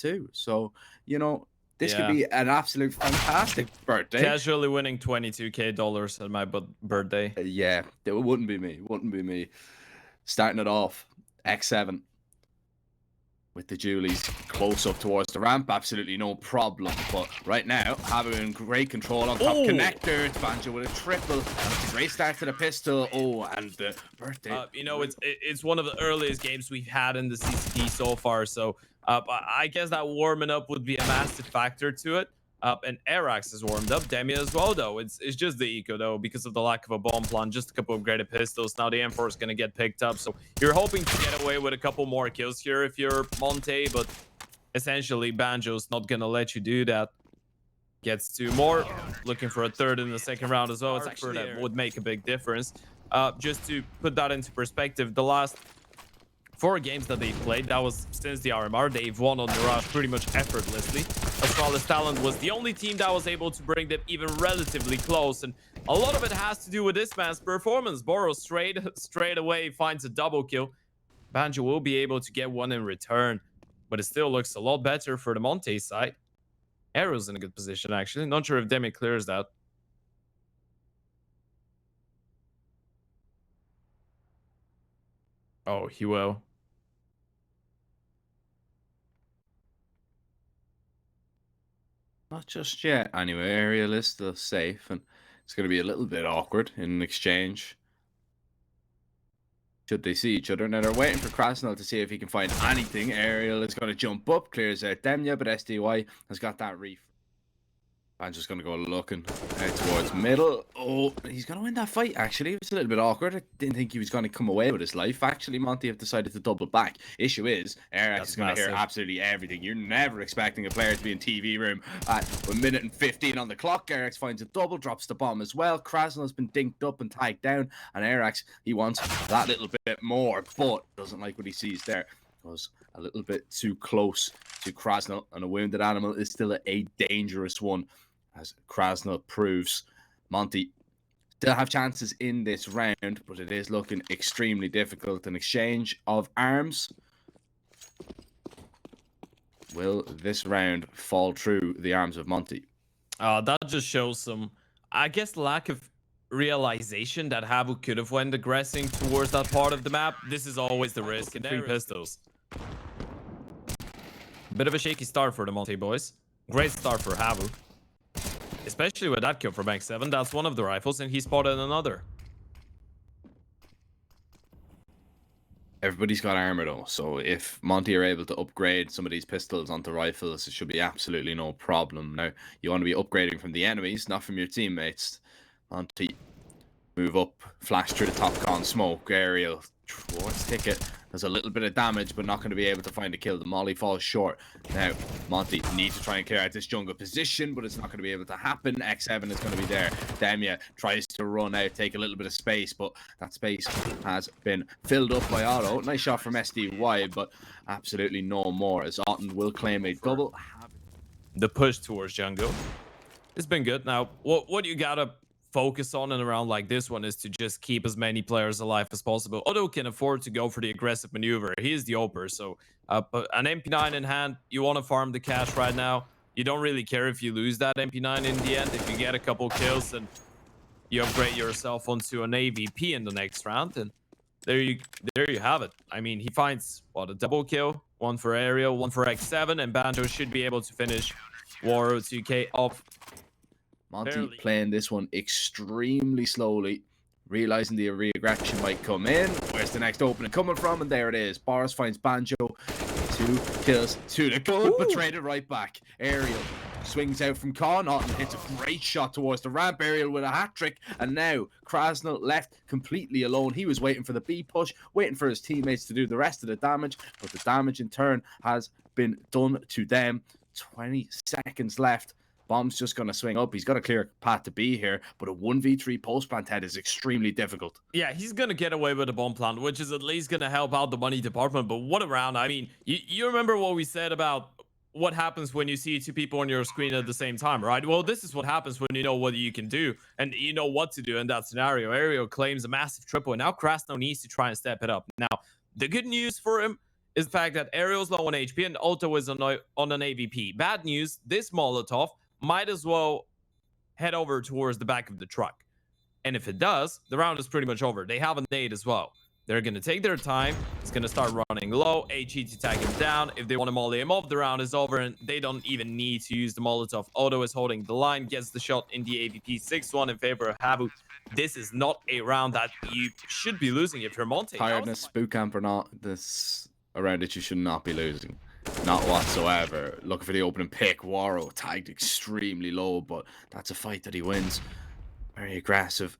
too. So, you know, this could Yeah. be an absolute fantastic birthday. Casually winning $22K at my birthday. Yeah, it wouldn't be me. Wouldn't be me. Starting it off, X7 with the Julies close up towards the ramp, absolutely no problem. But right now, HAVU in great control on top connector. It's Banjo with a triple. And it's a great start to the pistol. Oh, and the birthday. You know, it's one of the earliest games we've had in the CCT so far. So I guess that warming up would be a massive factor to it. And Arax is warmed up. Demia as well, though. It's just the eco, though, because of the lack of a bomb plan. Just a couple of upgraded pistols. Now the M4 is going to get picked up. So you're hoping to get away with a couple more kills here if you're Monte. But essentially, Banjo's not going to let you do that. Gets 2 more. Looking for a third in the second round as well. It's actually that would make a big difference. Just to put that into perspective, the last 4 games that they've played, that was since the RMR, they've won on the rush pretty much effortlessly. Astralis Talent was the only team that was able to bring them even relatively close, and a lot of it has to do with this man's performance. Boro straight away finds a double kill. Banjo will be able to get one in return, but it still looks a lot better for the Monte side. Arrow's in a good position, actually. Not sure if Demi clears that. Oh, he will. Not just yet. Anyway, Aerial is still safe, and it's going to be a little bit awkward in an exchange. Should they see each other? Now they're waiting for Krasnell to see if he can find anything. Aerial is going to jump up, clears out Demya, but SDY has got that reef. Banjo's going to go looking out towards middle. Oh, he's going to win that fight, actually. It was a little bit awkward. I didn't think he was going to come away with his life. Actually, Monte have decided to double back. Issue is, Arax is going to hear absolutely everything. You're never expecting a player to be in TV room at 1:15 on the clock. Arax finds a double, drops the bomb as well. Krasnell has been dinked up and tagged down. And Arax, he wants that little bit more, but doesn't like what he sees there. Goes a little bit too close to Krasnell, and a wounded animal is still a dangerous one. As Krasnell proves, Monte still have chances in this round, but it is looking extremely difficult. An exchange of arms. Will this round fall through the arms of Monte? That just shows some, I guess, lack of realization that HAVU could have went aggressing towards that part of the map. This is always the risk. 3 pistols. Bit of a shaky start for the Monte boys. Great start for HAVU. Especially with that kill from X7, that's one of the rifles, and he spotted another. Everybody's got armor though, so if Monte are able to upgrade some of these pistols onto rifles, it should be absolutely no problem. Now, you want to be upgrading from the enemies, not from your teammates. Monte move up, flash through the top con smoke, Aerial towards Ticket. Does a little bit of damage, but not going to be able to find a kill. The molly falls short. Now, Monte needs to try and clear out this jungle position, but it's not going to be able to happen. X7 is going to be there. Demya tries to run out, take a little bit of space, but that space has been filled up by Otto. Nice shot from SDY, but absolutely no more, as Otten will claim a double. The push towards jungle. It's been good. Now, what you gotta focus on in a round like this one is to just keep as many players alive as possible. Otto can afford to go for the aggressive maneuver. He is the oper, so but an MP9 in hand, you want to farm the cash right now. You don't really care if you lose that MP9 in the end. If you get a couple kills and you upgrade yourself onto an AVP in the next round, and there you have it. I mean, he finds what, a double kill, 1 for Aerial, 1 for X7, and Banjo should be able to finish War 2K off. Monte playing this one extremely slowly, realizing the re-aggression might come in. Where's the next opening coming from? And there it is. Boris finds Banjo. 2 kills to the good, but traded right back. Aerial swings out from Con. Otten hits a great shot towards the ramp. Aerial with a hat-trick. And now Krasnell left completely alone. He was waiting for the B push, waiting for his teammates to do the rest of the damage, but the damage in turn has been done to them. 20 seconds left. Bomb's just going to swing up. He's got a clear path to B here, but a 1v3 post-plant head is extremely difficult. Yeah, he's going to get away with a bomb plant, which is at least going to help out the money department. But what a round. I mean, you remember what we said about what happens when you see 2 people on your screen at the same time, right? Well, this is what happens when you know what you can do and you know what to do in that scenario. Aerial claims a massive triple, and now Krasnell needs to try and step it up. Now, the good news for him is the fact that Ariel's low on HP and Otto is on an AVP. Bad news, this Molotov might as well head over towards the back of the truck. And if it does, the round is pretty much over. They have a nade as well. They're going to take their time. It's going to start running low. HE to tag him down. If they want to molly him off, the round is over, and they don't even need to use the Molotov. Otto is holding the line, gets the shot in the AVP. 6-1 in favor of HAVU. This is not a round that you should be losing if you're Monte. Tiredness, boot camp or not, this a round that you should not be losing. Not whatsoever. Looking for the opening pick. Waro tagged extremely low, but that's a fight that he wins. Very aggressive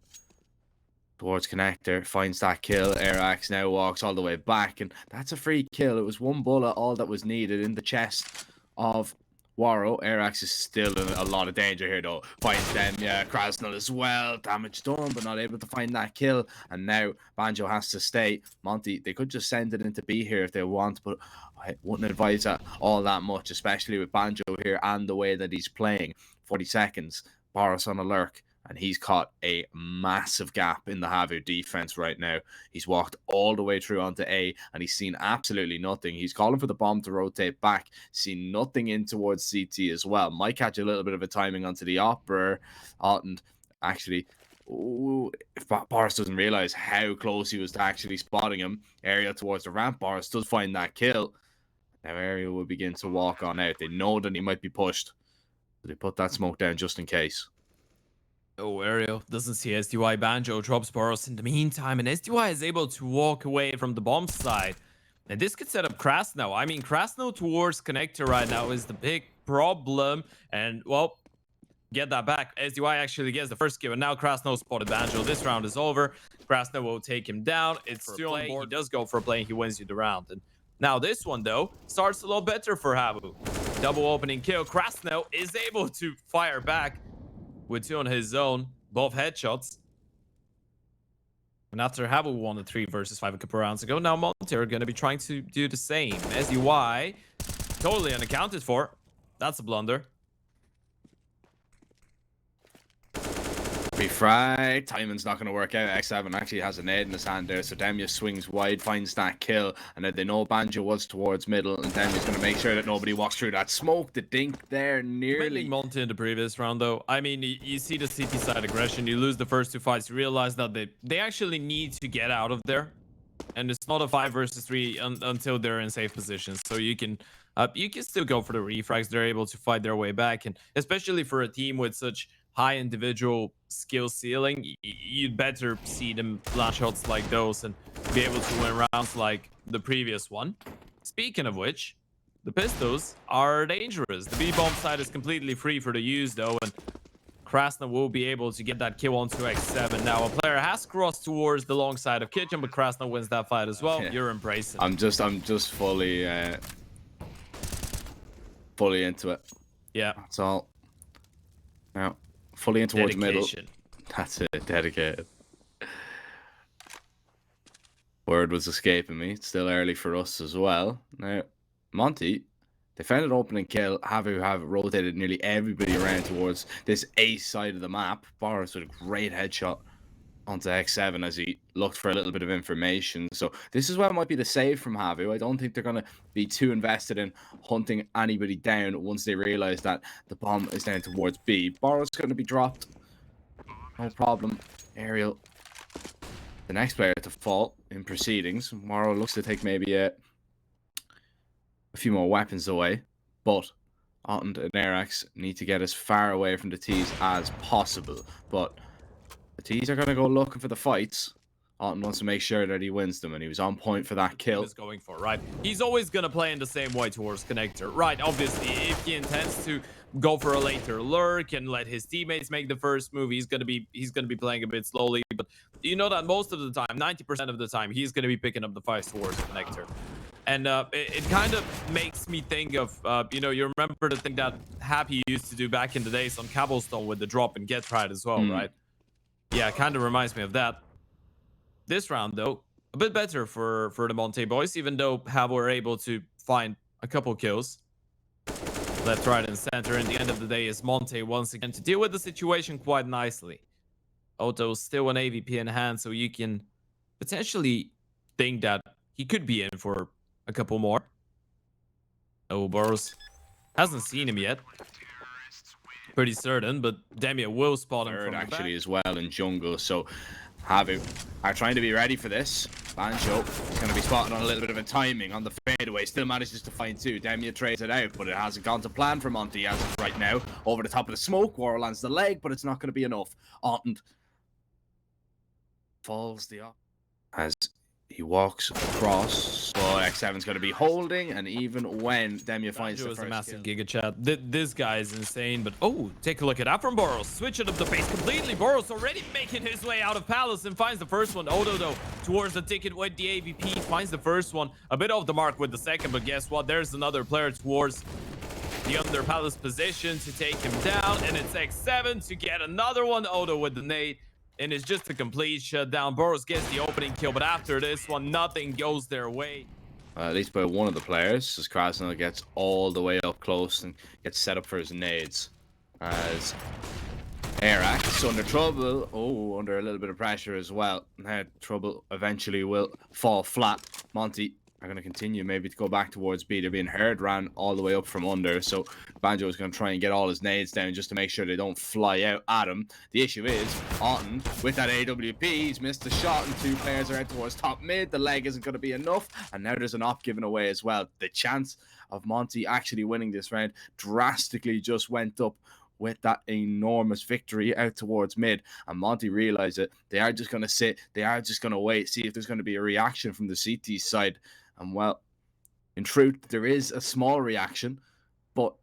towards connector, finds that kill. Arax now walks all the way back, and that's a free kill. It was one bullet, all that was needed in the chest of Waro. Arax is still in a lot of danger here, though. Finds them, yeah, Krasnal as well. Damage done, but not able to find that kill. And now Banjo has to stay. Monte, they could just send it into B here if they want, but I wouldn't advise that all that much, especially with Banjo here and the way that he's playing. 40 seconds, Boris on a lurk. And he's caught a massive gap in the HAVU defense right now. He's walked all the way through onto A, and he's seen absolutely nothing. He's calling for the bomb to rotate back, seen nothing in towards CT as well. Might catch a little bit of a timing onto the Opera. And actually, if Boris doesn't realize how close he was to actually spotting him, Ariel towards the ramp, Boris does find that kill. Now Ariel will begin to walk on out. They know that he might be pushed, so they put that smoke down just in case. Oh, Ariel doesn't see SDY. Banjo drops Boros in the meantime, and SDY is able to walk away from the bomb side. And this could set up Krasno. I mean, Krasno towards connector right now is the big problem. And, well, get that back. SDY actually gets the first kill, and now Krasno spotted Banjo. This round is over. Krasno will take him down. It's still on board. He does go for a play, and he wins you the round. And now this one, though, starts a lot better for HAVU. Double opening kill. Krasno is able to fire back with 2 on his own, both headshots. And after HAVU won a 3 versus 5 a couple rounds ago, now Monte are going to be trying to do the same. SDY, totally unaccounted for. That's a blunder. Frag. Timing's not going to work out. X7 actually has a nade in his hand there, so Demya swings wide, finds that kill, and then they know Banjo was towards middle, and Demya's going to make sure that nobody walks through that smoke. The dink there nearly. Monte in the previous round, though. I mean, you see the CT side aggression. You lose the first 2 fights. You realize that they actually need to get out of there, and it's not a 5 versus 3 until they're in safe positions. So you can still go for the refrags. They're able to fight their way back, and especially for a team with such high individual skill ceiling, you'd better see them land shots like those and be able to win rounds like the previous one. Speaking of which, the pistols are dangerous. The B-bomb side is completely free for the use, though, and Krasna will be able to get that kill onto X7. Now, a player has crossed towards the long side of Kitchen, but Krasna wins that fight as well. Yeah. You're embracing. I'm just fully into it. Yeah. That's all. Now, fully in towards middle. That's it, dedicated. Word was escaping me. It's still early for us as well. Now, Monte, they found an opening kill. HAVU have rotated nearly everybody around towards this A side of the map. Boris with a great headshot onto X7 as he looked for a little bit of information. So this is what might be the save from HAVU. I don't think they're going to be too invested in hunting anybody down once they realize that the bomb is down towards B. Boris going to be dropped. No problem. Ariel, the next player to fall in proceedings. Morrow looks to take maybe a few more weapons away, but Otten and Arax need to get as far away from the T's as possible. But the T's are going to go looking for the fights. Otten wants to make sure that he wins them, and he was on point for that kill. He's going for, right? He's always going to play in the same way towards connector, right? Obviously, if he intends to go for a later lurk and let his teammates make the first move, he's going to be playing a bit slowly. But you know that most of the time, 90% of the time, he's going to be picking up the fights towards connector. And it kind of makes me think of, you know, you remember the thing that Happy used to do back in the days on Cobblestone with the drop and get right as well, right? Yeah, it kind of reminds me of that. This round, though, a bit better for the Monte boys, even though HAVU were able to find a couple kills. Left, right, and center. In the end of the day, is Monte once again to deal with the situation quite nicely. Otto's still an AVP in hand, so you can potentially think that he could be in for a couple more. Oh, Boros hasn't seen him yet. Pretty certain, but Demia will spot him from the actually back. as well in jungle. So HAVU are trying to be ready for this. Banjo is going to be spotted on a little bit of a timing on the fadeaway. Still manages to find two. Demia trades it out, but it hasn't gone to plan for Monte as of right now. Over the top of the smoke, Waro lands the leg, but it's not going to be enough. Otten falls the up as he walks across. But X7's going to be holding, and even when Demia finds the Banjo is first a massive kill, Giga chat. This guy is insane, but oh, take a look at that from Boros. Switching up the pace completely. Boros already making his way out of Palace and finds the first one. Odo, though, towards the ticket with the AVP, finds the first one. A bit off the mark with the second, but guess what? There's another player towards the under Palace position to take him down, and it's X7 to get another one. Odo with the nade. And it's just a complete shutdown. Boros gets the opening kill, but after this one, nothing goes their way. at least by one of the players, as Krasnov gets all the way up close and gets set up for his nades. As Arax under trouble, under a little bit of pressure as well. Trouble eventually will fall flat. Monte are going to continue maybe to go back towards B. They're being heard, ran all the way up from under. So Banjo is going to try and get all his nades down just to make sure they don't fly out at him. The issue is, Otten, with that AWP, he's missed the shot and two players are out towards top mid. The leg isn't going to be enough. And now there's an op given away as well. The chance of Monte actually winning this round drastically just went up with that enormous victory out towards mid. And Monte realized it. They are just going to sit. They are just going to wait, see if there's going to be a reaction from the CT side. And well, in truth, there is a small reaction, but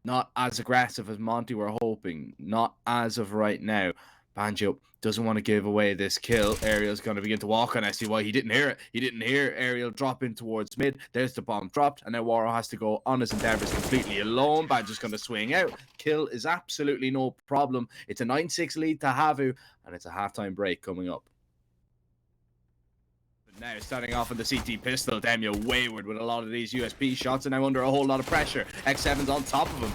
not as aggressive as Monte were hoping. Not as of right now. Banjo doesn't want to give away this kill. Ariel's going to begin to walk on SDY. He didn't hear it. He didn't hear Ariel drop in towards mid. There's the bomb dropped, and now Waro has to go on his endeavors completely alone. Banjo's going to swing out. Kill is absolutely no problem. It's a 9-6 lead to HAVU, and it's a halftime break coming up. Now starting off with the CT pistol, Demia wayward with a lot of these USP shots and now under a whole lot of pressure. X7's on top of him.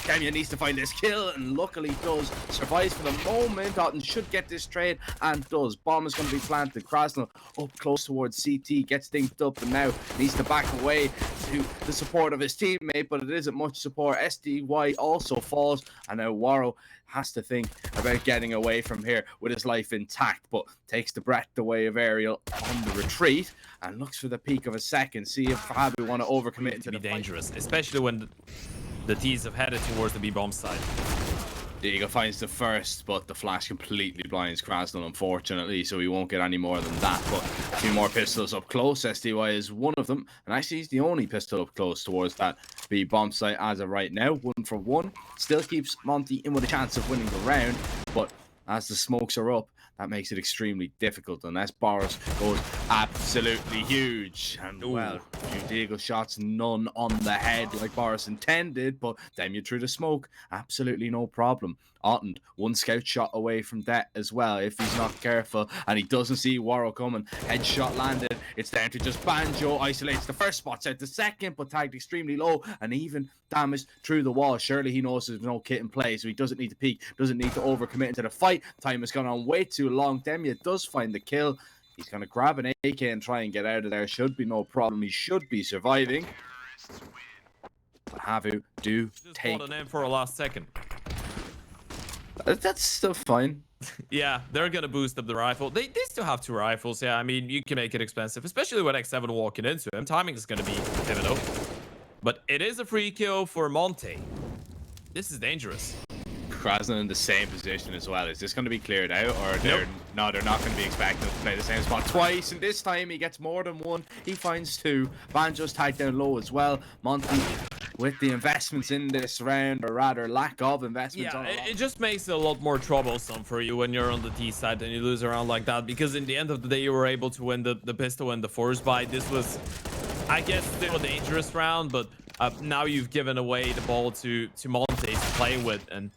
Demia needs to find this kill and luckily does. Survives for the moment. Otten should get this trade and does. Bomb is going to be planted. Krasnov up close towards CT, gets dinked up and now needs to back away to the support of his teammate, but it isn't much support. SDY also falls and now Waro has to think about getting away from here with his life intact, but takes the breath away of Ariel on the retreat and looks for the peak of a second. See if HAVU want to overcommit into the dangerous, especially when the T's have headed towards the B bomb side. Liga finds the first, but the flash completely blinds Krasnov, unfortunately, so he won't get any more than that. But a few more pistols up close. SDY is one of them, and actually he's the only pistol up close towards that B bomb site as of right now. 1 for 1. Still keeps Monte in with a chance of winning the round, but as the smokes are up, that makes it extremely difficult unless Boros goes absolutely huge. And well, a few deagle shots, none on the head like Boros intended, but Demia through the smoke, absolutely no problem. Otten, one scout shot away from that as well if he's not careful, and he doesn't see Waro coming. Headshot landed. It's down to just Banjo. Isolates the first, spots out the second, but tagged extremely low and even damaged through the wall. Surely he knows there's no kit in play, so he doesn't need to peek, doesn't need to overcommit into the fight. Time has gone on way too long. Demia does find the kill. He's going to grab an AK and try and get out of there. Should be no problem. He should be surviving. But HAVU do take an M for a last second. That's still fine. Yeah, they're gonna boost up the rifle. They still have 2 rifles. Yeah, I mean, you can make it expensive, especially with X7 walking into him. Timing is gonna be pivotal. But it is a free kill for Monte. This is dangerous. Krasnov in the same position as well. Is this going to be cleared out, or they're not going to be expected to play the same spot twice? And this time he gets more than one. He finds 2. Banjo's tagged down low as well. Monte, with the investments in this round, or rather lack of investments, it just makes it a lot more troublesome for you when you're on the T side and you lose a round like that, because in the end of the day you were able to win the pistol and the force buy. This was, I guess, still a dangerous round, but now you've given away the ball to Monte to play with, and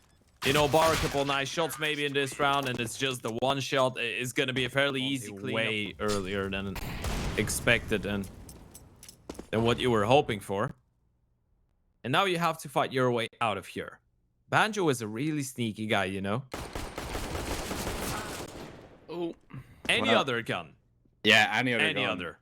you know, bar a couple nice shots maybe in this round, and it's just the one shot. Is going to be a fairly easy clean way earlier than expected and than what you were hoping for. And now you have to fight your way out of here. Banjo is a really sneaky guy, you know. Oh, any other gun? Yeah, any other.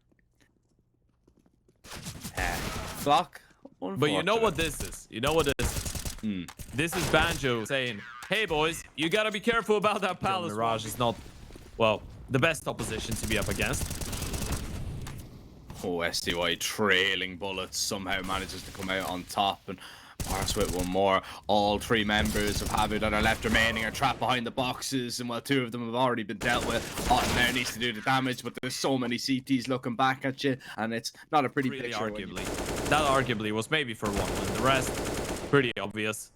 Clock. But you know what this is? You know what this is? This is Banjo saying, hey boys, you gotta be careful about that palace. Mirage is not, well, the best opposition to be up against. Oh, SDY trailing bullets somehow manages to come out on top, and Boris with one more. All 3 members of HAVU that are left remaining are trapped behind the boxes, and while 2 of them have already been dealt with, Otten now needs to do the damage, but there's so many CTs looking back at you, and it's not a pretty picture. Arguably. That arguably was maybe for one, and the rest, pretty obvious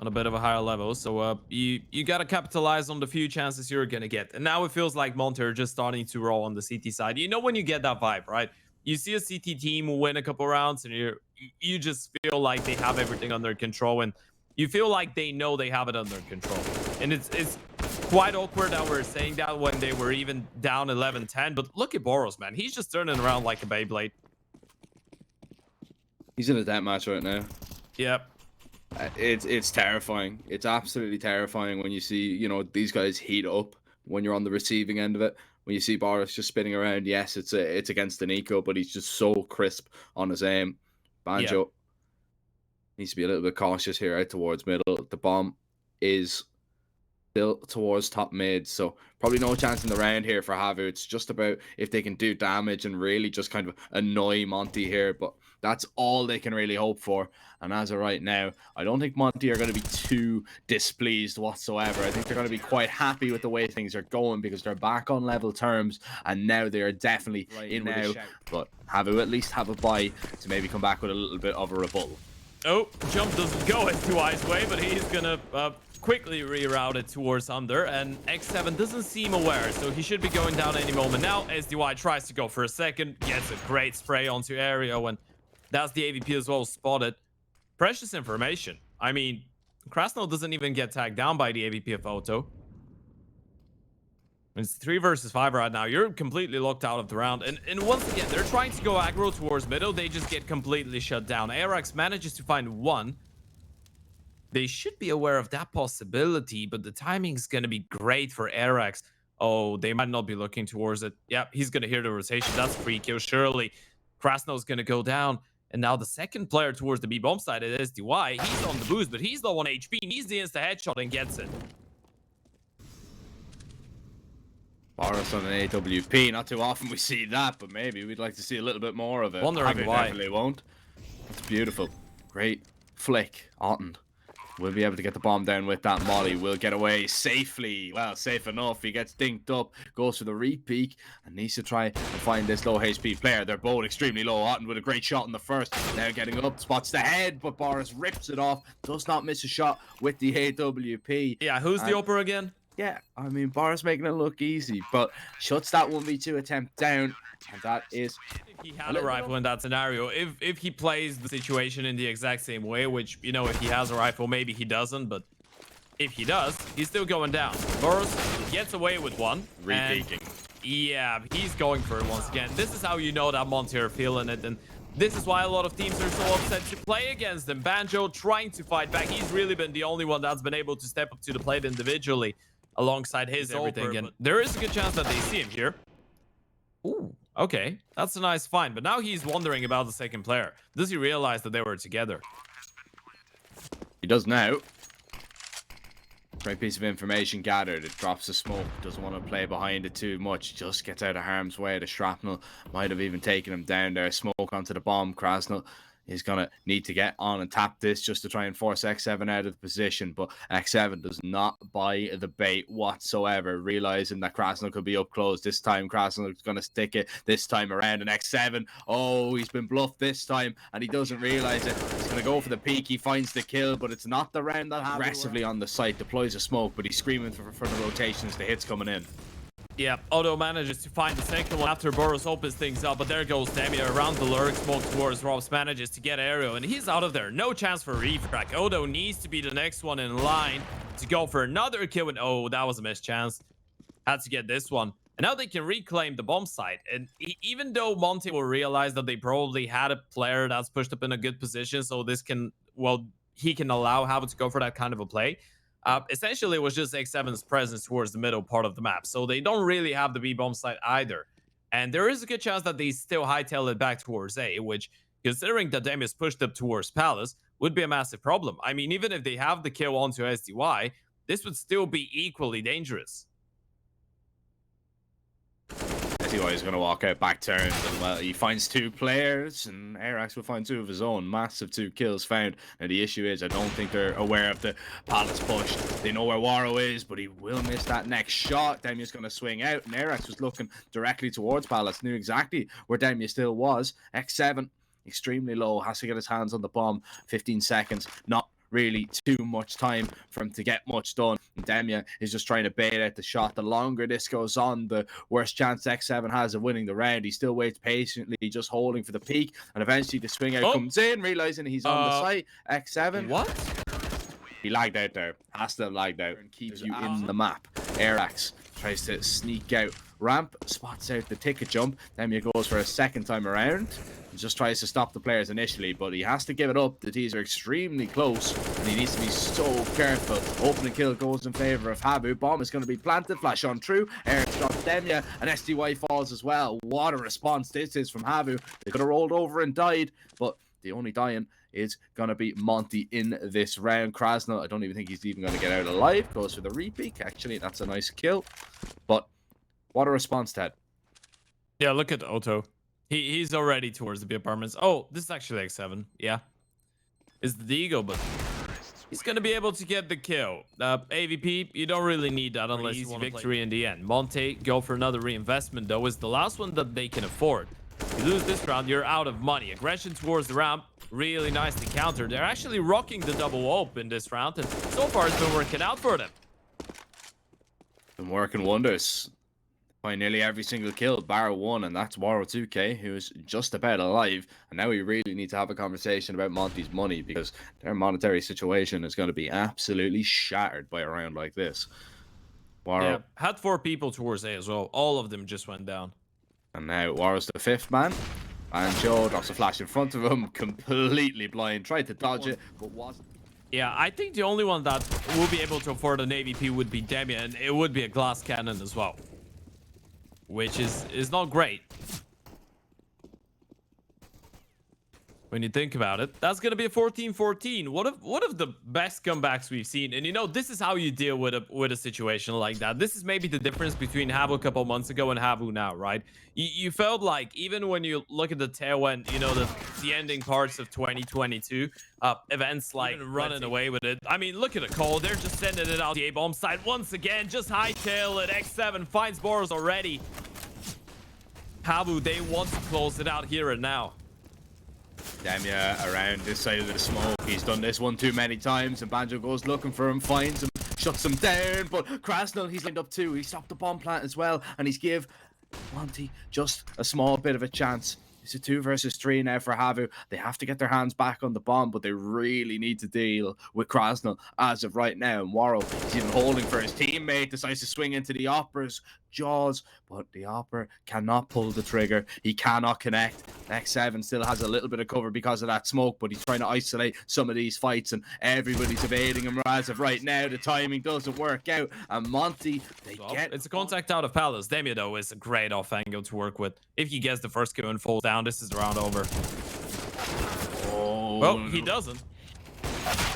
on a bit of a higher level. So you gotta capitalize on the few chances you're gonna get. And now it feels like MONTE are just starting to roll on the CT side. You know when you get that vibe, right? You see a CT team win a couple rounds, and you just feel like they have everything under control, and you feel like they know they have it under control. And it's quite awkward that we're saying that when they were even down 11-10. But look at Boros, man. He's just turning around like a Beyblade. He's in a deathmatch right now. Yep. It's terrifying. It's absolutely terrifying when you see, you know, these guys heat up when you're on the receiving end of it. When you see Boris just spinning around, yes, it's against an eco, but he's just so crisp on his aim. Banjo needs to be a little bit cautious here out towards middle. The bomb is still towards top mid, so probably no chance in the round here for HAVU. It's just about if they can do damage and really just kind of annoy MONTE here, but that's all they can really hope for. And as of right now, I don't think MONTE are going to be too displeased whatsoever. I think they're going to be quite happy with the way things are going because they're back on level terms, and now they are definitely in now. But HAVU at least have a buy to maybe come back with a little bit of a rebuttal. Oh, jump doesn't go SDY's way, but he's gonna quickly reroute it towards under, and X7 doesn't seem aware, so he should be going down any moment now. SDY tries to go for a second, gets a great spray onto Aereo, and that's the AVP as well spotted. Precious information. I mean, Krasno doesn't even get tagged down by the AVP of Auto. It's 3 versus 5 right now. You're completely locked out of the round. And once again, they're trying to go aggro towards middle. They just get completely shut down. Arax manages to find 1. They should be aware of that possibility, but the timing's going to be great for Arax. Oh, they might not be looking towards it. Yep, he's going to hear the rotation. That's free kill, surely. Krasno's going to go down. And now the second player towards the B-bomb side is SDY. He's on the boost, but he's low on HP. Needs the insta-headshot and gets it. Boris on an AWP. Not too often we see that, but maybe we'd like to see a little bit more of it. Wondering why. Definitely won't. That's beautiful. Great flick. Otten will be able to get the bomb down with that molly. Will get away safely. Well, safe enough. He gets dinked up, goes for the re-peek, and needs to try and find this low HP player. They're both extremely low. Otten with a great shot in the first. Now getting up, spots the head, but Boris rips it off. Does not miss a shot with the AWP. Yeah, who's the upper again? Yeah, I mean, Boris making it look easy, but shuts that 1v2 attempt down, and that is... If he had a rifle in that scenario, if he plays the situation in the exact same way, which, you know, if he has a rifle, maybe he doesn't, but if he does, he's still going down. Boris gets away with 1. Re-peeking. Yeah, he's going for it once again. This is how you know that MONTE are feeling it, and this is why a lot of teams are so upset to play against him. Banjo trying to fight back. He's really been the only one that's been able to step up to the plate individually, alongside his everything, and there is a good chance that they see him here. Ooh, okay, that's a nice find, but now he's wondering about the second player. Does he realize that they were together? He does now. Great piece of information gathered. It drops the smoke. Doesn't want to play behind it too much. Just gets out of harm's way. The shrapnel might have even taken him down there. Smoke onto the bomb. Krasno is going to need to get on and tap this just to try and force X7 out of the position. But X7 does not buy the bait whatsoever, realizing that Krasno could be up close. This time, Krasno is going to stick it this time around. And X7, oh, he's been bluffed this time, and he doesn't realize it. He's going to go for the peek. He finds the kill, but it's not the round that aggressively on the site. Deploys a smoke, but he's screaming for the rotations. The hit's coming in. Yeah, Otto manages to find the second one after Boros opens things up, but there goes Demia around the lurk. Smoke towards Robs, manages to get Aereo, and he's out of there. No chance for refrac. Odo needs to be the next one in line to go for another kill, and oh, that was a missed chance. Had to get this one. And now they can reclaim the bomb site. And even though MONTE will realize that they probably had a player that's pushed up in a good position, so this can, well, he can allow HAVU to go for that kind of a play. Essentially, it was just X7's presence towards the middle part of the map. So they don't really have the B-bomb site either. And there is a good chance that they still hightail it back towards A, which considering that Damia's pushed up towards Palace, would be a massive problem. I mean, even if they have the kill onto SDY, this would still be equally dangerous. SDY is going to walk out back turns, and well, he finds 2 players, and Arax will find 2 of his own. Massive 2 kills found. And the issue is, I don't think they're aware of the Palace push. They know where Waro is, but he will miss that next shot. Demia's going to swing out, and Arax was looking directly towards Palace, knew exactly where Demia still was. X7, extremely low, has to get his hands on the bomb. 15 seconds, not really too much time for him to get much done. And Demia is just trying to bait out the shot. The longer this goes on, the worse chance X7 has of winning the round. He still waits patiently, just holding for the peak, and eventually the swing out comes in, realizing he's on the site. X7, what? He lagged out there. Has to have lagged out and keeps you in the map. Arax tries to sneak out ramp, spots out the ticket jump. Demia goes for a second time around. He just tries to stop the players initially, but he has to give it up. The T's are extremely close, and he needs to be so careful. Opening kill goes in favor of HAVU. Bomb is going to be planted. Flash on through. Arax drops Demia, and SDY falls as well. What a response this is from HAVU. They could have rolled over and died, but the only dying is going to be Monte in this round. Krasnal, I don't even think he's even going to get out alive. Goes for the repeat. Actually, that's a nice kill. But what a response, Ted. Yeah, look at Otto. He's already towards the B apartments. Oh, this is actually X7. Yeah. It's the Ego, but he's going to be able to get the kill. AVP, you don't really need that unless you want victory in the end. Monte, go for another reinvestment, though, is the last one that they can afford. If you lose this round, you're out of money. Aggression towards the ramp, really nicely countered. They're actually rocking the double op in this round, and so far it's been working out for them. Been working wonders. By nearly every single kill, bar 1, and that's Waro 2K, who's just about alive. And now we really need to have a conversation about Monte's money, because their monetary situation is going to be absolutely shattered by a round like this. Waro, yeah, had 4 people towards A as well. All of them just went down. And now Waro's the 5th man. And Joe drops a flash in front of him, completely blind. Tried to dodge it, but wasn't. Yeah, I think the only one that will be able to afford an AVP would be Demia, and it would be a glass cannon as well. Which is not great. When you think about it, that's going to be a 14-14. One of the best comebacks we've seen. And you know, this is how you deal with a situation like that. This is maybe the difference between HAVU a couple months ago and HAVU now, right? You felt like, even when you look at the tail end, you know, the ending parts of 2022, events like running away with it. I mean, look at the call. They're just sending it out the A-bomb side once again. Just hightail it. X7 finds Boros already. HAVU, they want to close it out here and now. Demia around this side of the smoke. He's done this one too many times, and Banjo goes looking for him, finds him, shuts him down. But Krasnal, he's lined up too. He stopped the bomb plant as well, and he's give Monte just a small bit of a chance. It's a 2 versus 3 now for HAVU. They have to get their hands back on the bomb, but they really need to deal with Krasnal as of right now. And Waro, he's even holding for his teammate, decides to swing into the Opera's jaws, but the Opera cannot pull the trigger. He cannot connect. X7 still has a little bit of cover because of that smoke, but he's trying to isolate some of these fights, and everybody's evading him as of right now. The timing doesn't work out, and Monte, it's a contact out of Palace. Demia, though, is a great off angle to work with. If he gets the first kill and falls down, this is the round over. Oh, well, he doesn't.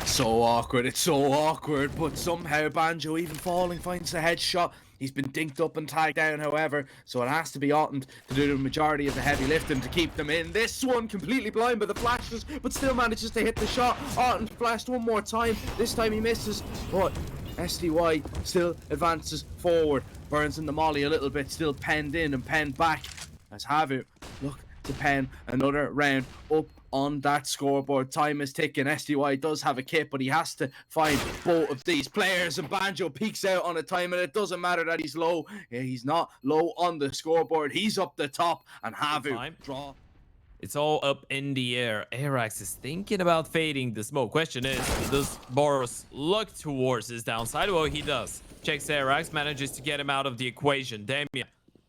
So awkward. It's so awkward, but somehow Banjo, even falling, finds the headshot. He's been dinked up and tagged down, however, so it has to be Autumn to do the majority of the heavy lifting to keep them in. This one completely blind by the flashes, but still manages to hit the shot. Autumn flashed one more time. This time he misses, but SDY still advances forward. Burns in the molly a little bit, still penned in and penned back. As HAVU look to pen another round up on that scoreboard. Time is ticking. SDY does have a kit, but he has to find both of these players, and Banjo peeks out on a time, and it doesn't matter that he's low. He's not low on the scoreboard. He's up the top, and HAVU draw. It's all up in the air. Arax is thinking about fading the smoke. Question is, does Boros look towards his downside? Well, he does. Checks Arax, manages to get him out of the equation. Demia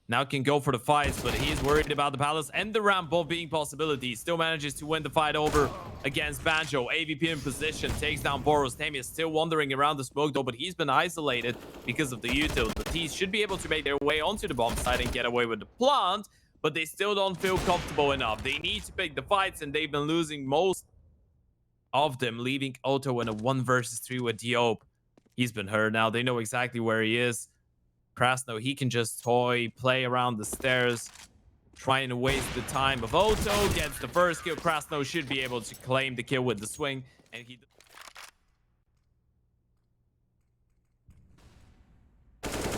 now can go for the fights, but he's worried about the Palace and the ramp both being possibilities. Still manages to win the fight over against Banjo. AVP in position, takes down Boros. Demia is still wandering around the smoke though, but he's been isolated because of the util. The T's should be able to make their way onto the bomb site and get away with the plant, but they still don't feel comfortable enough. They need to pick the fights, and they've been losing most of them, leaving Otto in a 1 versus 3 with Diop. He's been hurt now. They know exactly where he is. Krasno, he can just play around the stairs, trying to waste the time of Otto. Gets the first kill. Krasno should be able to claim the kill with the swing, and he...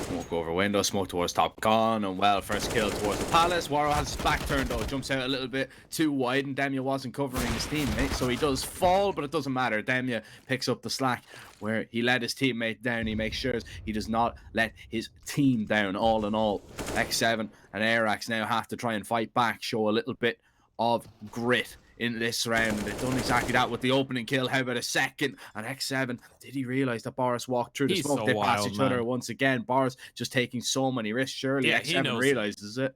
Smoke over window, smoke towards top con, and well, first kill towards the palace. Waro has his back turned though, jumps out a little bit too wide, and Demya wasn't covering his teammate, so he does fall, but it doesn't matter. Demya picks up the slack where he let his teammate down. He makes sure he does not let his team down. All in all, X7 and Airax now have to try and fight back, show a little bit of grit in this round. They've done exactly that with the opening kill. How about a second? And X7, did he realize that Boris walked through the smoke? So they pass wild, each man. other once again. Boris just taking so many risks. Surely Yeah, X7 realizes it.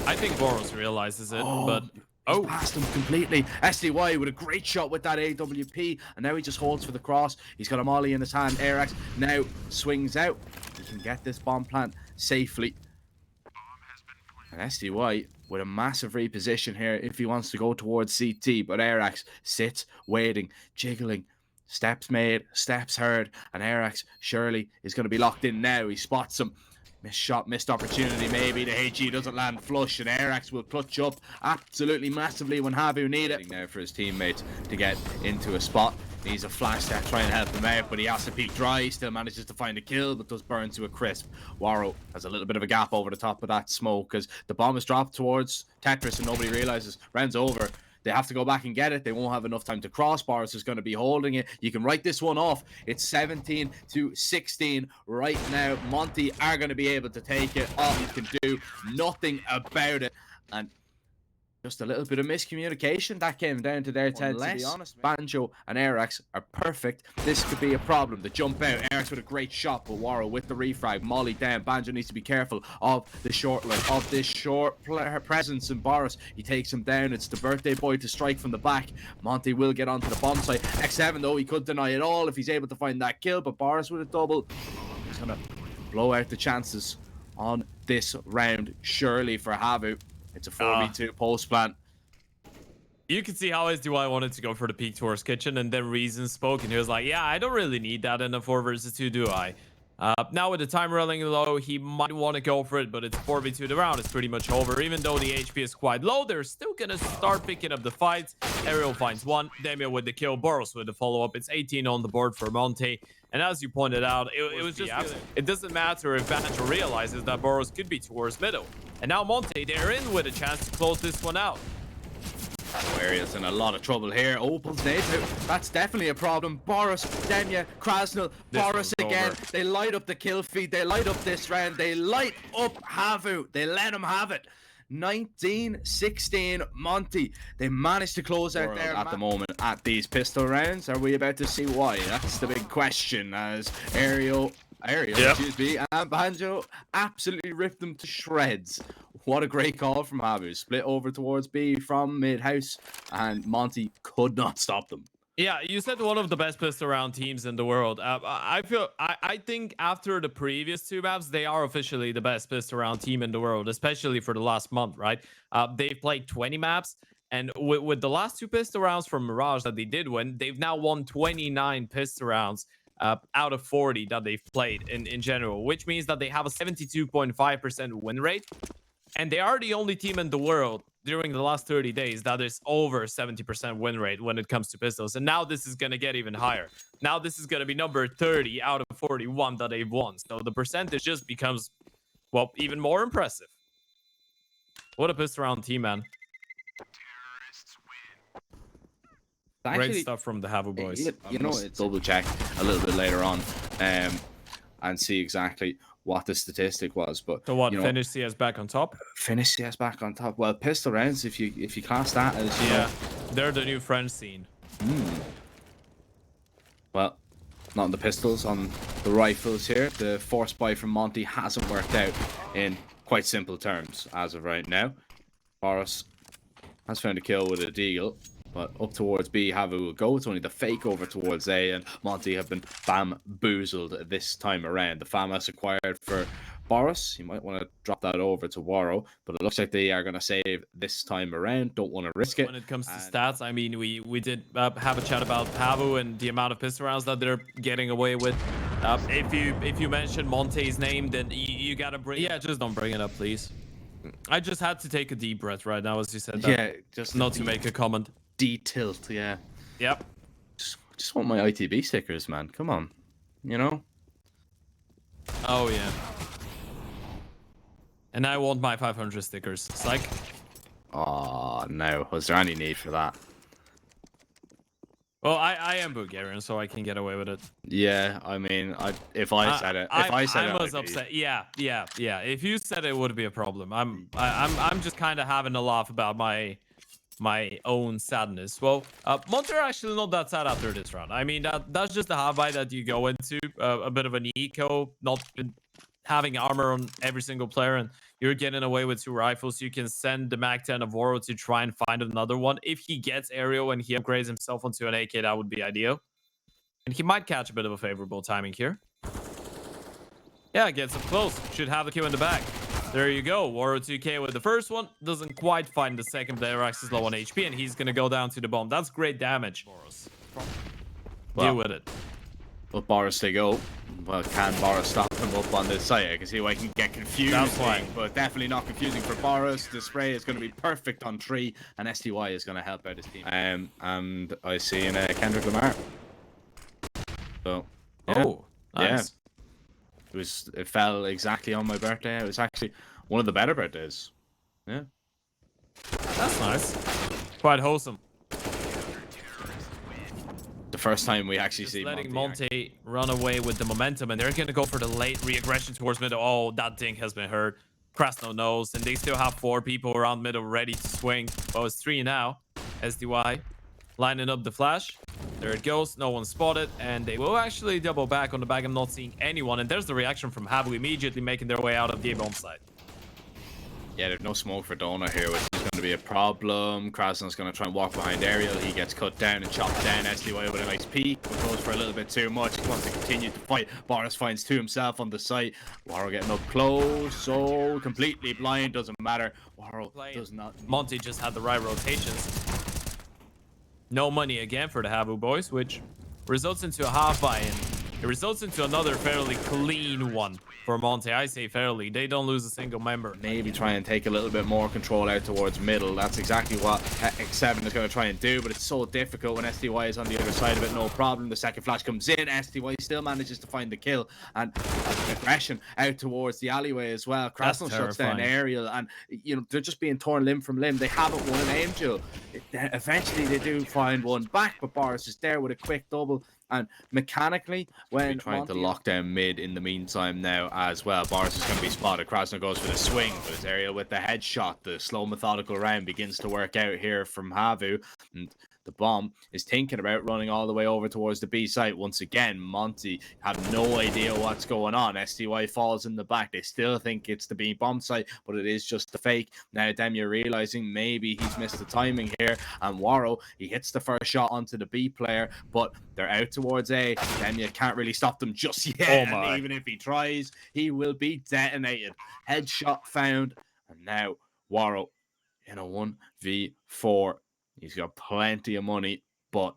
I think Boros realizes it, but... He's passed him completely. SDY with a great shot with that AWP, and now he just holds for the cross. He's got a molly in his hand. Airax now swings out. He can get this bomb plant safely. And SDY with a massive reposition here if he wants to go towards CT, but Airax sits waiting, jiggling. Steps made, steps heard, and Airax surely is going to be locked in now. He spots him. Missed shot, missed opportunity, maybe. The HE doesn't land flush, and Airax will clutch up absolutely massively when HAVU need it. Now for his teammates to get into a spot. He needs a flash to try and help him out, but he has to peek dry. He still manages to find a kill, but does burn to a crisp. Waro has a little bit of a gap over the top of that smoke as the bomb is dropped towards Tetris and nobody realizes. Round's over. They have to go back and get it. They won't have enough time to cross. Boris is going to be holding it. You can write this one off. It's 17-16 right now. Monte are going to be able to take it. All you can do, nothing about it. And just a little bit of miscommunication that came down to their 10, to be honest. Banjo and Airax are perfect. This could be a problem. The jump out. Airax with a great shot, but Waro with the refrag. Molly down. Banjo needs to be careful of the short line, of this short presence in Boris. He takes him down. It's the birthday boy to strike from the back. Monte will get onto the bomb site. X7 though, he could deny it all if he's able to find that kill, but Boris with a double. He's gonna blow out the chances on this round, surely, for HAVU. It's a 4v2 post plant. You can see how SDY wanted to go for the peek towards kitchen, and then Reason spoke, and he was like, yeah, I don't really need that in a 4 versus 2, do I? Now with the time running low, he might want to go for it, but it's 4v2. The round is pretty much over. Even though the HP is quite low, they're still going to start picking up the fights. Ariel finds one. Demya with the kill. Boros with the follow-up. It's 18 on the board for Monte. And as you pointed out, it was just... It doesn't matter if Banjo realizes that Boros could be towards middle. And now Monte, they're in with a chance to close this one out. Area's in a lot of trouble here. Opal's nade out. That's definitely a problem. Boris, Demya, Krasnel, Boris again. Over. They light up the kill feed. They light up this round. They light up HAVU. They let him have it. 19-16 Monte. They managed to close out there at the moment at these pistol rounds. Are we about to see why? That's the big question, as Ariel, excuse me, and Banjo absolutely ripped them to shreds. What a great call from HAVU. Split over towards B from mid-house, and Monte could not stop them. Yeah, you said one of the best pistol round teams in the world. I think after the previous 2 maps, they are officially the best pistol round team in the world, especially for the last month, right? They've played 20 maps, and with the last 2 pistol rounds from Mirage that they did win, they've now won 29 pistol rounds out of 40 that they've played in general, which means that they have a 72.5% win rate. And they are the only team in the world during the last 30 days that is over 70% win rate when it comes to pistols. And now this is going to get even higher. Now this is going to be number 30 out of 41 that they've won. So the percentage just becomes, well, even more impressive. What a pistol round team, man. Great stuff from the HAVU boys. You know, it's double check a little bit later on and see exactly what the statistic was, but so what, you know, finish CS back on top? Finish CS back on top. Well, pistol rounds, if you class that as, you know, they're the new French scene. Well, not on the pistols, on the rifles here. The force buy from Monte hasn't worked out in quite simple terms as of right now. Boris has found a kill with a deagle, but up towards B, HAVU will go. It's only the fake over towards A, and Monte have been bamboozled this time around. The FAMAS acquired for Boris. You might want to drop that over to Waro, but it looks like they are going to save this time around. Don't want to risk it. When it comes to stats, I mean, we did have a chat about HAVU and the amount of pistol rounds that they're getting away with. If you mention Monte's name, then you gotta bring. Yeah, just don't bring it up, please. I just had to take a deep breath right now as you said that. Yeah, just not to make a comment. D-tilt, yeah. Yep. Just want my ITB stickers, man. Come on, you know. Oh yeah. And I want my 500 stickers. Psych. Oh no, was there any need for that? Well, I am Bulgarian, so I can get away with it. Yeah, I mean, if I said it, I was upset. Yeah. If you said it, would be a problem. I'm just kind of having a laugh about my own sadness. Well, MONTE are actually not that sad after this round. I mean, that's just the high that you go into, a bit of an eco, not having armor on every single player, and you're getting away with 2 rifles. You can send the Mag-10 of Waro to try and find another one. If he gets aerial and he upgrades himself onto an AK, that would be ideal. And he might catch a bit of a favorable timing here. Yeah, gets up close. Should have the kill in the back. There you go. Waro 2K with the first one. Doesn't quite find the second. Derax is low on HP, and he's going to go down to the bomb. That's great damage. Deal with it. But Boris they go. Well, can Boris stop him up on this side? I can see why he can get confused. That's why. But definitely not confusing for Boris. The spray is going to be perfect on 3, and STY is going to help out his team. And I see in Kendrick Lamar. So, yeah. Oh, nice. Yeah. It fell exactly on my birthday. It was actually one of the better birthdays. Yeah. That's nice. Quite wholesome. The first time we actually Just see letting MONTE run away with the momentum, and they're gonna go for the late re-aggression towards middle. Oh, that dink has been hurt. Krasno knows, and they still have 4 people around middle ready to swing. Oh, it's 3 now. SDY lining up the flash. There it goes. No one spotted, and they will actually double back on the bag. I'm not seeing anyone, and there's the reaction from HAVU immediately making their way out of the bomb site. Yeah, there's no smoke for Dona here, which is going to be a problem. Krasno's going to try and walk behind Ariel. He gets cut down and chopped down. SDY with a nice peek, but goes for a little bit too much. He wants to continue to fight. Boris finds 2 himself on the site. Waro getting up close, so completely blind. Doesn't matter. Waro does not. MONTE just had the right rotations. No money again for the HAVU boys, which results into a half buy-in. It results into another fairly clean one for MONTE. I say fairly. They don't lose a single member. Maybe try and take a little bit more control out towards middle. That's exactly what X7 is going to try and do, but it's so difficult when SDY is on the other side of it. No problem. The second flash comes in. SDY still manages to find the kill, and aggression out towards the alleyway as well. Krasno shuts down Ariel, and you know they're just being torn limb from limb. They haven't won an aim duel. Eventually they do find one back, but Boris is there with a quick double. And mechanically, when trying to lock down mid in the meantime now as well, Boris is going to be spotted. Krasno goes for the swing, but his Ariel with the headshot. The slow methodical round begins to work out here from HAVU, and the bomb is thinking about running all the way over towards the B site. Once again, MONTE have no idea what's going on. STY falls in the back. They still think it's the B bomb site, but it is just the fake. Now Demya realizing maybe he's missed the timing here, and Waro, he hits the first shot onto the B player, but they're out towards A. Demya can't really stop them just yet, and even if he tries, he will be detonated. Headshot found, and now Waro in a 1v4. He's got plenty of money, but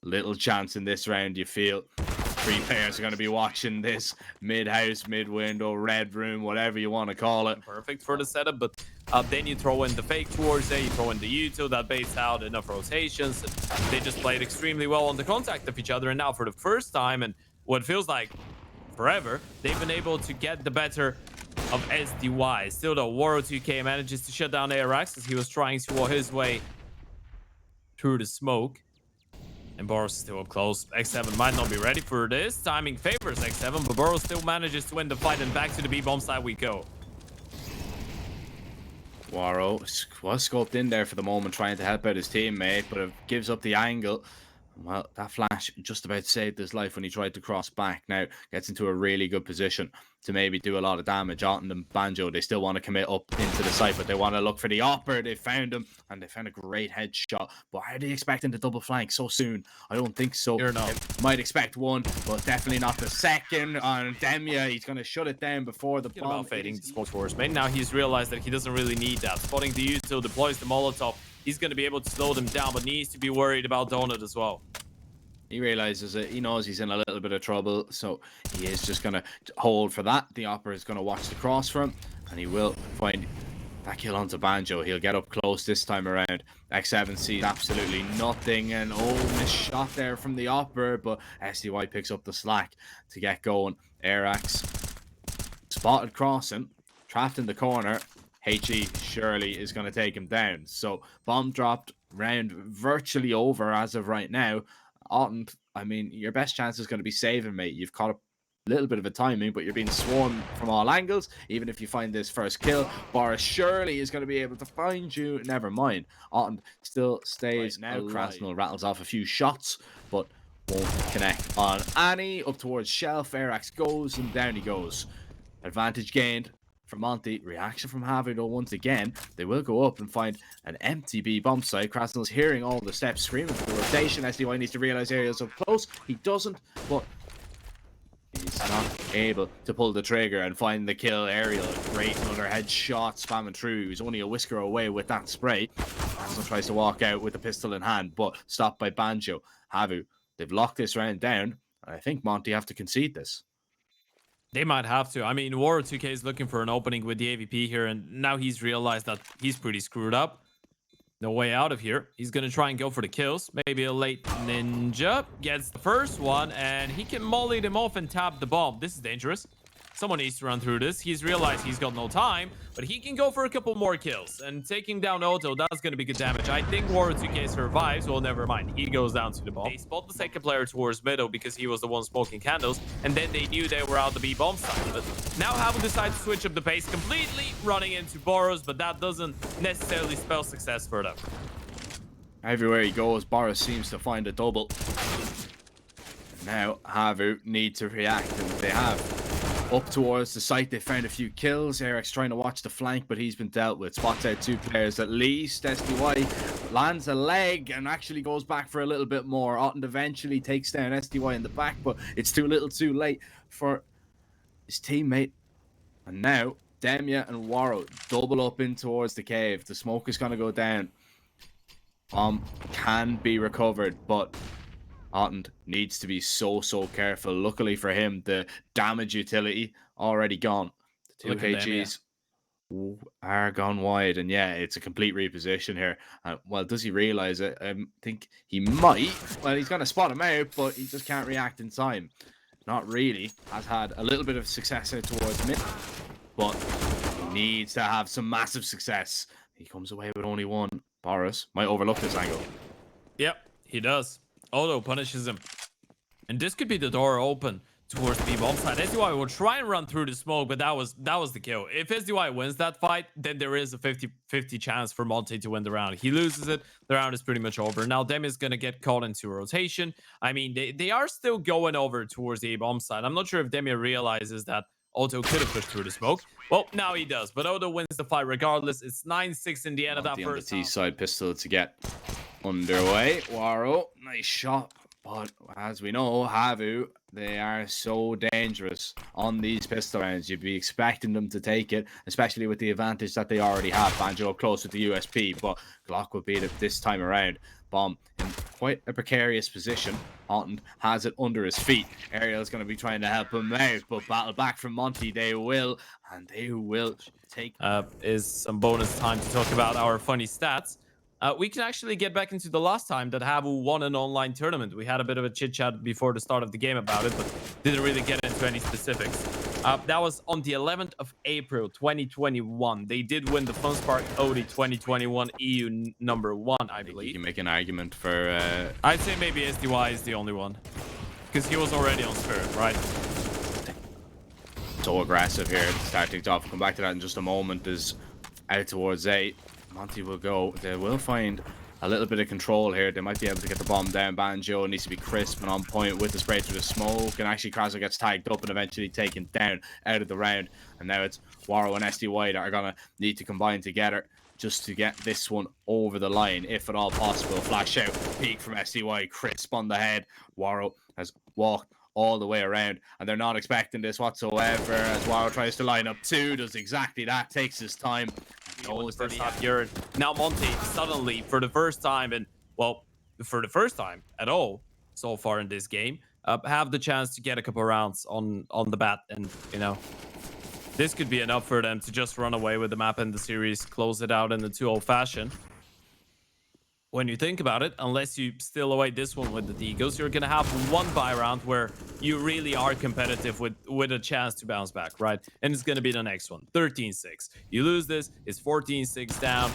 little chance in this round, you feel. 3 players are going to be watching this mid-house, mid-window, red room, whatever you want to call it. Perfect for the setup, but then you throw in the fake towards there, you throw in the U2, that baits out enough rotations. And they just played extremely well on the contact of each other, and now for the first time, and what feels like forever, they've been able to get the better of SDY. Still, though, Waro 2K manages to shut down ARX as he was trying to wall his way through the smoke, and Boris is still up close. X7 might not be ready for this. Timing favors X7, but Boris still manages to win the fight, and back to the B bomb side we go. Waro was scoped in there for the moment, trying to help out his teammate, but it gives up the angle. Well, that flash just about saved his life when he tried to cross back. Now gets into a really good position to maybe do a lot of damage. Otten and Banjo, they still want to commit up into the site, but they want to look for the opper. They found him, and they found a great headshot. But are they expecting the double flank so soon? I don't think so. You're not. They might expect one, but definitely not the second. On Demya, he's going to shut it down before the bomb. About fading the smoke towards main. Now he's realized that he doesn't really need that. Spotting the util, deploys the Molotov. He's going to be able to slow them down, but needs to be worried about Donut as well. He realizes it. He knows he's in a little bit of trouble, so he is just going to hold for that. The opera is going to watch the cross for him, and he will find that kill onto Banjo. He'll get up close this time around. X7 sees absolutely nothing, and missed shot there from the opera, but SDY picks up the slack to get going. Airax spotted crossing, trapped in the corner. HE surely is going to take him down. So bomb dropped, round virtually over as of right now. Otten, I mean, your best chance is going to be saving, mate. You've caught a little bit of a timing, but you're being swarmed from all angles. Even if you find this first kill, Boris surely is going to be able to find you. Never mind. Otten still stays now. Krasnal rattles off a few shots, but won't connect on Annie. Up towards Shelf. Airax goes, and down he goes. Advantage gained from Monte. Reaction from HAVU, though, once again. They will go up and find an empty B bomb site. Krasnal's hearing all the steps, screaming for the rotation. SDY needs to realize areas up close. He doesn't, but he's not able to pull the trigger and find the kill. Aerial, great another headshot, spamming through. He's only a whisker away with that spray. Krasnal tries to walk out with the pistol in hand, but stopped by Banjo. HAVU, they've locked this round down. I think Monte have to concede this. They might have to. I mean, War 2K is looking for an opening with the AVP here, and now he's realized that he's pretty screwed up. No way out of here. He's going to try and go for the kills. Maybe a late ninja. Gets the first one, and he can molly them off and tap the bomb. This is dangerous. Someone needs to run through this. He's realized he's got no time, but he can go for a couple more kills. And taking down Otto, that's going to be good damage. I think War 2K survives. Well, never mind. He goes down to the bomb. They spot the second player towards middle because he was the one smoking candles. And then they knew they were out the B bomb side. But now HAVU decides to switch up the pace completely, running into Boros, but that doesn't necessarily spell success for them. Everywhere he goes, Boris seems to find a double. Now, HAVU need to react, and they have. Up towards the site, they found a few kills. Eric's trying to watch the flank, but he's been dealt with. Spots out two players at least. SDY lands a leg and actually goes back for a little bit more. Otten eventually takes down SDY in the back, but it's too little too late for his teammate. And now, Demya and Waro double up in towards the cave. The smoke is going to go down. Can be recovered, but Otten needs to be so careful. Luckily for him, the damage utility already gone. The two HGs are gone wide, and yeah, it's a complete reposition here. Well, does he realize it? I think he might. Well, he's going to spot him out, but he just can't react in time. Not really. Has had a little bit of success out towards mid, but he needs to have some massive success. He comes away with only one. Boris might overlook this angle. Yep, he does. Otto punishes him. And this could be the door open towards the bomb side. SDY will try and run through the smoke, but that was the kill. If SDY wins that fight, then there is a 50-50 chance for Monte to win the round. He loses it, the round is pretty much over. Now Dem is going to get caught into a rotation. I mean, they are still going over towards the bomb side. I'm not sure if Demir realizes that Otto could have pushed through the smoke. Well, now he does, but Otto wins the fight regardless. It's 9-6 in the end of that first T side pistol to get underway. Waro, nice shot. But as we know, HAVU, they are so dangerous on these pistol rounds. You'd be expecting them to take it, especially with the advantage that they already have. Banjo up close with the USP, but Glock will beat it this time around. Bomb in quite a precarious position. Otten has it under his feet. Ariel's going to be trying to help him out, but battle back from Monte, they will, and they will take... Is some bonus time to talk about our funny stats. We can actually get back into the last time that HAVU won an online tournament. We had a bit of a chit-chat before the start of the game about it, but didn't really get into any specifics. That was on the 11th of April, 2021. They did win the FunSpark OD 2021 EU number 1, I believe. You can make an argument for... I'd say maybe SDY is the only one. Because he was already on Spirit, right? So aggressive here. Start ticked off. Come back to that in just a moment. Is out towards 8. Monte will go. They will find a little bit of control here. They might be able to get the bomb down. Banjo needs to be crisp and on point with the spray through the smoke. And actually, Krasno gets tagged up and eventually taken down out of the round. And now it's Waro and SDY that are going to need to combine together just to get this one over the line, if at all possible. Flash out, peek from SDY, crisp on the head. Waro has walked all the way around, and they're not expecting this whatsoever, as Waro tries to line up two, does exactly that, takes his time. Knows that now MONTE suddenly, for the first time, and well, for the first time at all so far in this game, have the chance to get a couple rounds on the bat, and you know, this could be enough for them to just run away with the map and the series, close it out in the 2-0 fashion. When you think about it, unless you steal away this one with the Deagles, you're going to have one buy round where you really are competitive with a chance to bounce back, right? And it's going to be the next one, 13-6. You lose this, it's 14-6 down.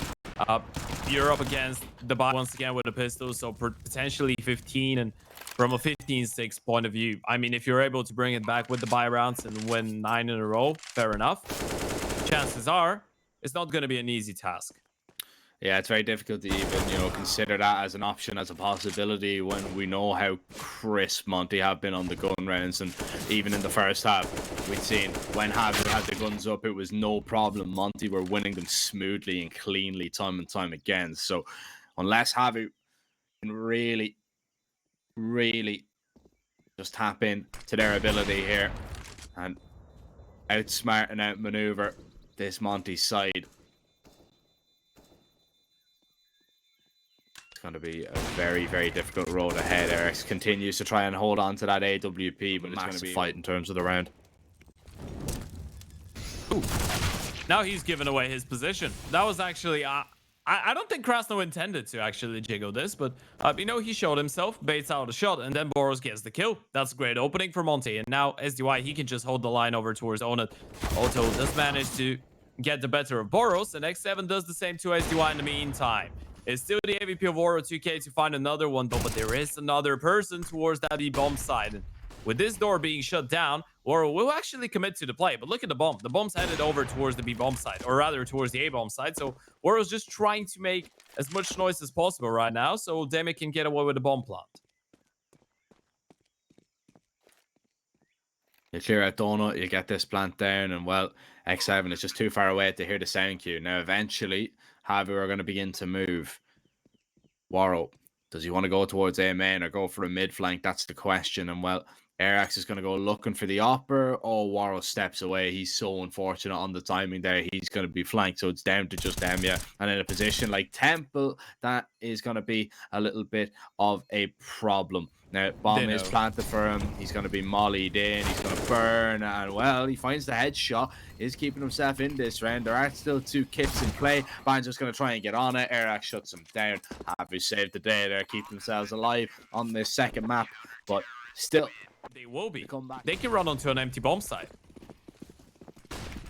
You're up against the buy once again with a pistol, so potentially 15. And from a 15-6 point of view, I mean, if you're able to bring it back with the buy rounds and win 9 in a row, fair enough. Chances are, it's not going to be an easy task. Yeah, it's very difficult to even, you know, consider that as an option, as a possibility, when we know how crisp MONTE have been on the gun rounds. And even in the first half, we'd seen when HAVU had the guns up, it was no problem. MONTE were winning them smoothly and cleanly time and time again. So unless HAVU can really just tap in to their ability here and outsmart and outmaneuver this MONTE side, going to be a very, very difficult road ahead. Eric continues to try and hold on to that AWP, but it's going to be a fight in terms of the round. Ooh. Now he's given away his position. That was actually I don't think Krasno intended to actually jiggle this, but you know, he showed himself, baits out a shot, and then Boros gets the kill. That's a great opening for MONTE, and now SDY, he can just hold the line over towards Onat. Otto does manage to get the better of Boros, and X7 does the same to SDY in the meantime. It's still the AVP of Waro 2K to find another one, though, but there is another person towards that B-bomb side. And with this door being shut down, Waro will actually commit to the play. But look at the bomb. The bomb's headed over towards the B-bomb side, or rather towards the A-bomb side. So Waro's just trying to make as much noise as possible right now so Demi can get away with the bomb plant. You clear out Donut, you get this plant down, and well, X7 is just too far away to hear the sound cue. Now, eventually, HAVU are going to begin to move. Waro, does he want to go towards A main or go for a mid flank? That's the question. And well, Arax is going to go looking for the upper. Oh, Waro steps away. He's so unfortunate on the timing there. He's going to be flanked, so it's down to just Demia. And in a position like Temple, that is going to be a little bit of a problem. Now, bomb is planted for him. He's going to be mollied in. He's going to burn. And, well, he finds the headshot. Is keeping himself in this round. There are still 2 kits in play. Banjo's going to try and get on it. Arax shuts him down. HAVU saved the day there. Keep themselves alive on this second map. But still, they will be. They can run onto an empty bomb site.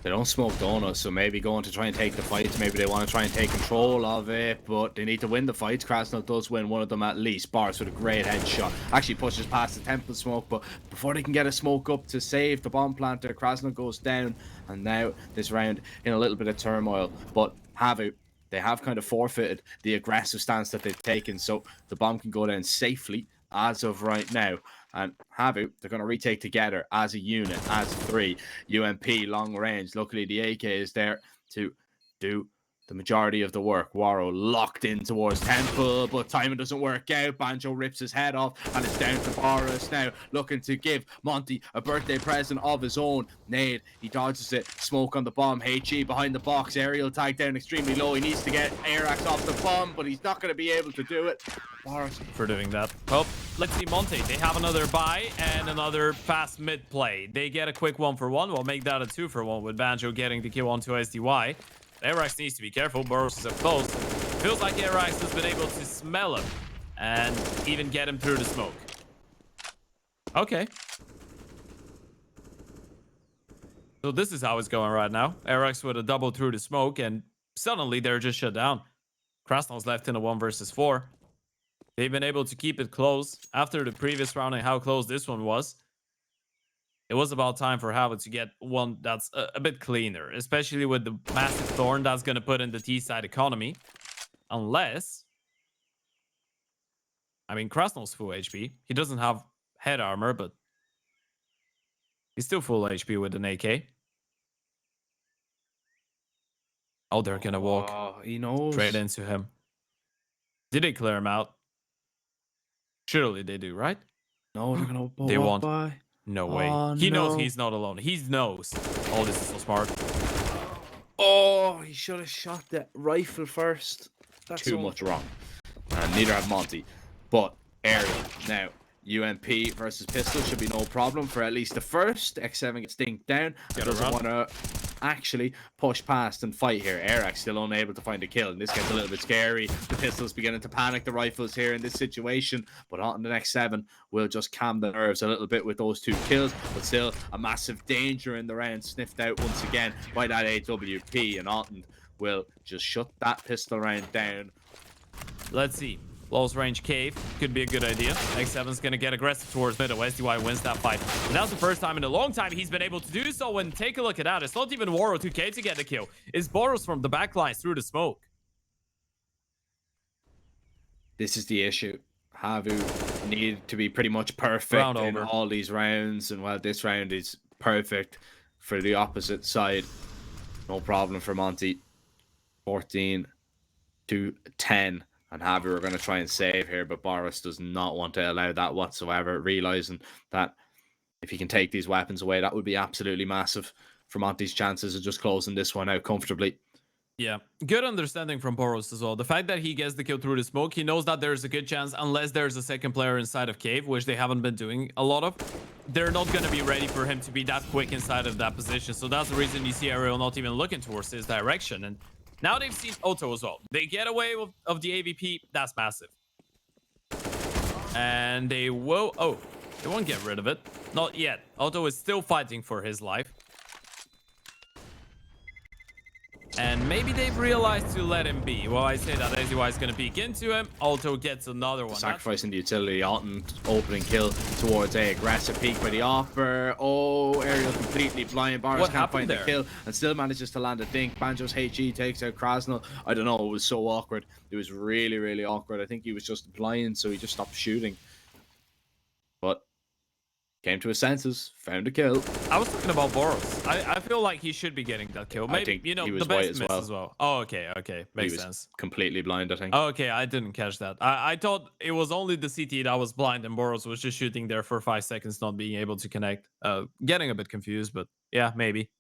They don't smoke donuts, so maybe going to try and take the fights. Maybe they want to try and take control of it, but they need to win the fights. Krasno does win one of them at least. Bars with a great headshot. Actually pushes past the temple smoke, but before they can get a smoke up to save the bomb planter, Krasno goes down. And now this round in a little bit of turmoil. But HAVU, they have kind of forfeited the aggressive stance that they've taken, so the bomb can go down safely as of right now. And HAVU, they're going to retake together as a unit, as 3. UMP, long range. Luckily, the AK is there to do the majority of the work. Waro locked in towards Temple, but timing doesn't work out. Banjo rips his head off, and it's down to Boris now, looking to give MONTE a birthday present of his own. Nade, he dodges it. Smoke on the bomb. HE behind the box. Aerial tag down extremely low. He needs to get Arax off the bomb, but he's not going to be able to do it. Boris for doing that. Oh, let's see MONTE. They have another buy and another fast mid play. They get a quick 1-for-1. We'll make that a 2-for-1 with Banjo getting the kill onto SDY. Arax needs to be careful. Boros is up close. Feels like Arax has been able to smell him and even get him through the smoke. Okay. So this is how it's going right now. Arax with a double through the smoke, and suddenly they're just shut down. Krasno's left in a 1 versus 4. They've been able to keep it close after the previous round and how close this one was. It was about time for HAVU to get one that's a bit cleaner, especially with the massive thorn that's going to put in the T-side economy. Unless I mean, Krasnol's full HP. He doesn't have head armor, but he's still full HP with an AK. Oh, they're gonna walk He knows. straight into him. Did they clear him out? Surely they do, right? No, they're gonna They walk won't. by. No way. Oh, He knows no. he's not alone. He knows. Oh, this is so smart. Oh, he should have shot that rifle first. That's too much wrong. And neither have Monte. But aerial. Now, UMP versus pistol should be no problem for at least the first. X7 gets dinked down. Doesn't want to actually push past and fight here. Airax still unable to find a kill, and this gets a little bit scary. The pistol's beginning to panic the rifles here in this situation, but on the next 7 will just calm the nerves a little bit with those 2 kills, but still a massive danger in the round sniffed out once again by that AWP, and Alton will just shut that pistol round down. Let's see. Close range cave could be a good idea. X7's gonna get aggressive towards middle. SDY wins that fight. And that's the first time in a long time he's been able to do so. And take a look at that. It's not even Waro 2K to get the kill. It's Boros from the backlines through the smoke. This is the issue. HAVU needed to be pretty much perfect in all these rounds. And while this round is perfect for the opposite side, no problem for Monte. 14-10. And HAVU are going to try and save here, but Boris does not want to allow that whatsoever, realizing that if he can take these weapons away, that would be absolutely massive for Monte's chances of just closing this one out comfortably. Yeah, good understanding from Boros as well. The fact that he gets the kill through the smoke, he knows that there's a good chance, unless there's a second player inside of cave, which they haven't been doing a lot of, they're not going to be ready for him to be that quick inside of that position. So that's the reason you see Ariel not even looking towards his direction. And now they've seen Otto as well. They get away of the AVP. That's massive. And they will... Oh, they won't get rid of it. Not yet. Otto is still fighting for his life. And maybe they've realized to let him be. Well, I say that SDY is going to peek into him. Otto gets another one. Sacrificing the utility. Alton opening kill towards a aggressive peek by the offer. Oh, Ariel completely blind. Boris can't find the kill and still manages to land a dink. Banjo's HE takes out Krasnol. I don't know. It was so awkward. It was really, really awkward. I think he was just blind, so he just stopped shooting. But came to his senses, found a kill. I was talking about Boros. I feel like he should be getting that kill. Maybe, I think you know, he was the best white miss as well. Oh, okay, okay. Makes sense. Completely blind, I think. Oh, okay, I didn't catch that. I thought it was only the CT that was blind and Boros was just shooting there for 5 seconds, not being able to connect. Getting a bit confused, but yeah, maybe.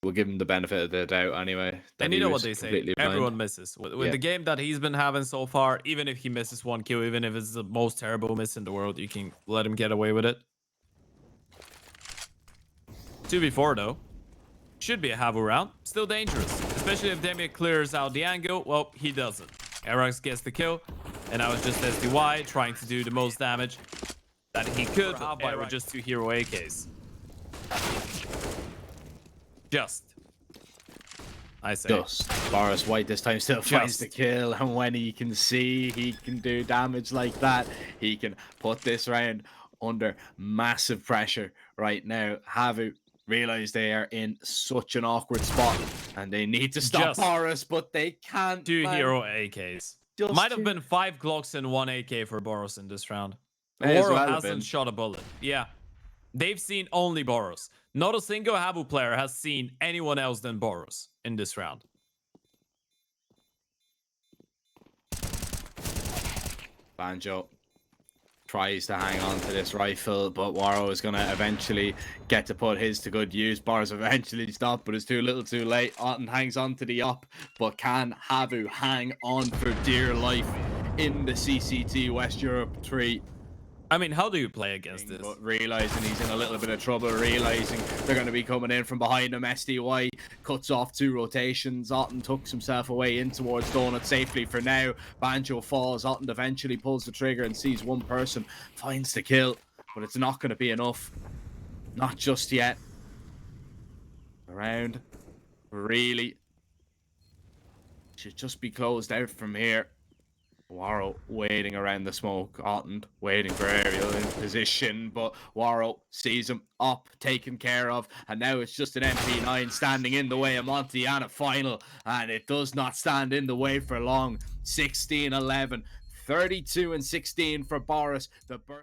We'll give him the benefit of the doubt anyway. And you know what they say, everyone misses. With the game that he's been having so far, even if he misses 1 kill, even if it's the most terrible miss in the world, you can let him get away with it. 2v4 though. Should be a HAVU round. Still dangerous. Especially if Demia clears out the angle. Well, he doesn't. Arax gets the kill. And I was just SDY trying to do the most damage that he could with just 2 hero AKs. Just. I say. Just. Boris White this time still finds the kill. And when he can see he can do damage like that, he can put this round under massive pressure right now. HAVU realize they are in such an awkward spot and they need to stop Boris, but they can't. 2 hero AKs. Might have been 5 Glocks and 1 AK for Boros in this round. Waro well hasn't shot a bullet. Yeah. They've seen only Boros. Not a single HAVU player has seen anyone else than Boros in this round. Banjo tries to hang on to this rifle, but Waro is going to eventually get to put his to good use. Boris eventually stopped, but it's too little too late. Alton hangs on to the op, but can HAVU hang on for dear life in the CCT West Europe 3? I mean, how do you play against this? But realizing he's in a little bit of trouble, realizing they're going to be coming in from behind him, SDY cuts off 2 rotations. Alton tucks himself away in towards Donut safely for now. Banjo falls. Alton eventually pulls the trigger and sees one person, finds the kill, but it's not going to be enough. Not just yet. Around really should just be closed out from here. Waro waiting around the smoke. Alton waiting for Ariel in position, but Waro sees him up, taken care of, and now it's just an MP9 standing in the way of Monte and a final, and it does not stand in the way for long. 16-11, 32 and 16 for Boris. The birth